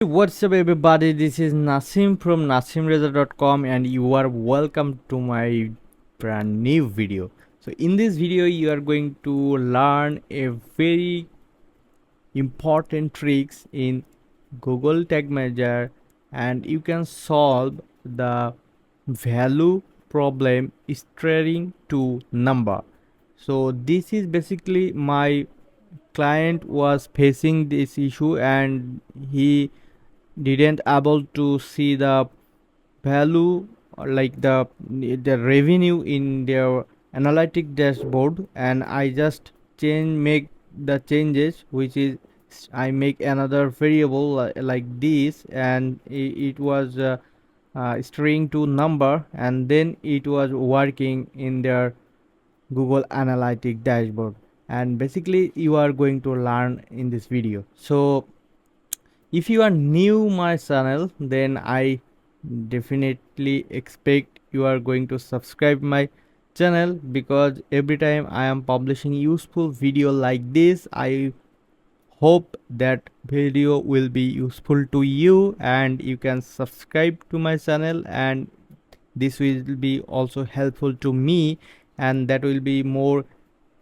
What's up everybody, this is Nasim from nasimreza.com and you are welcome to my brand new video. So in this video you are going to learn a very important tricks in Google Tag Manager, and you can solve the value problem steering to number. So this is basically my client was facing this issue and he didn't able to see the value or like the revenue in their analytic dashboard, and I just make the changes, which is I make another variable like this, and it was string to number, and then it was working in their Google Analytic dashboard. And basically you are going to learn in this video. So if you are new my channel, then I definitely expect you are going to subscribe my channel, because every time I am publishing useful video like this, I hope that video will be useful to you and you can subscribe to my channel, and this will be also helpful to me, and that will be more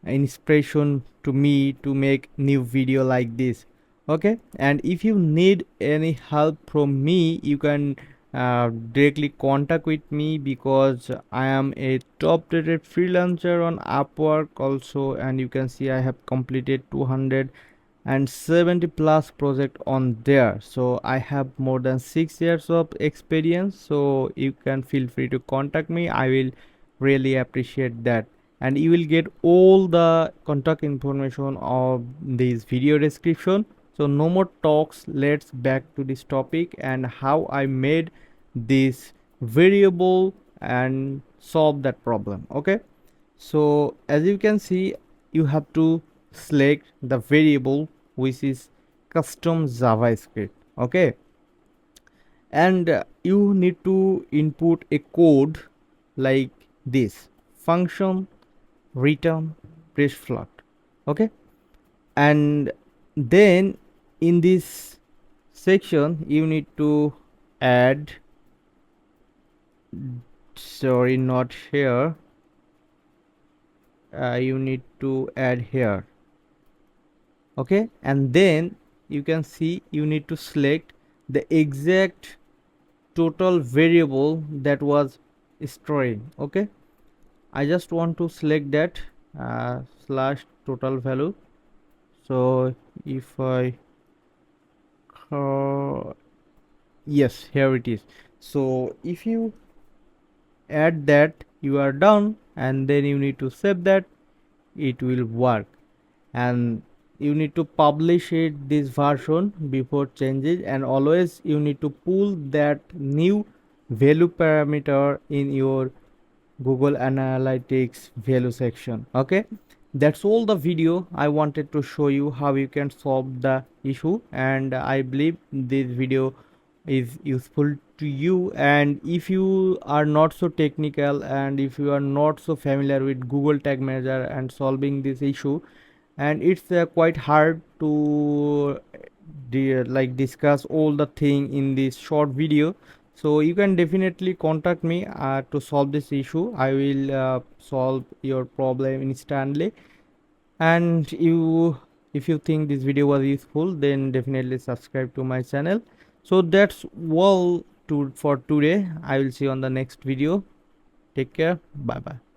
inspiration to me to make new video like this. Okay, and if you need any help from me, you can directly contact with me, because I am a top rated freelancer on Upwork also, and you can see I have completed 270 plus project on there. So I have more than 6 years of experience, so you can feel free to contact me. I will really appreciate that, and you will get all the contact information of this video description. So no more talks, let's back to this topic and how I made this variable and solve that problem. Okay, so as you can see, you have to select the variable which is custom JavaScript. Okay, and you need to input a code like this: function return parseFloat. Okay, and then in this section you need to add, sorry, not here, you need to add here. Okay, and then you can see you need to select the exact total variable that was storing. Okay, I just want to select that slash total value. So if I yes, here it is. So if you add that, you are done, and then you need to save that, it will work. And you need to publish it this version before changes, and always you need to pull that new value parameter in your Google Analytics value section. Okay, that's all the video I wanted to show you how you can solve the issue, and I believe this video is useful to you. And if you are not so technical, and if you are not so familiar with Google Tag Manager and solving this issue, and it's quite hard to like discuss all the thing in this short video, so you can definitely contact me to solve this issue. I will solve your problem instantly. And you, if you think this video was useful, then definitely subscribe to my channel. So that's all for today. I will see you on the next video. Take care. Bye bye.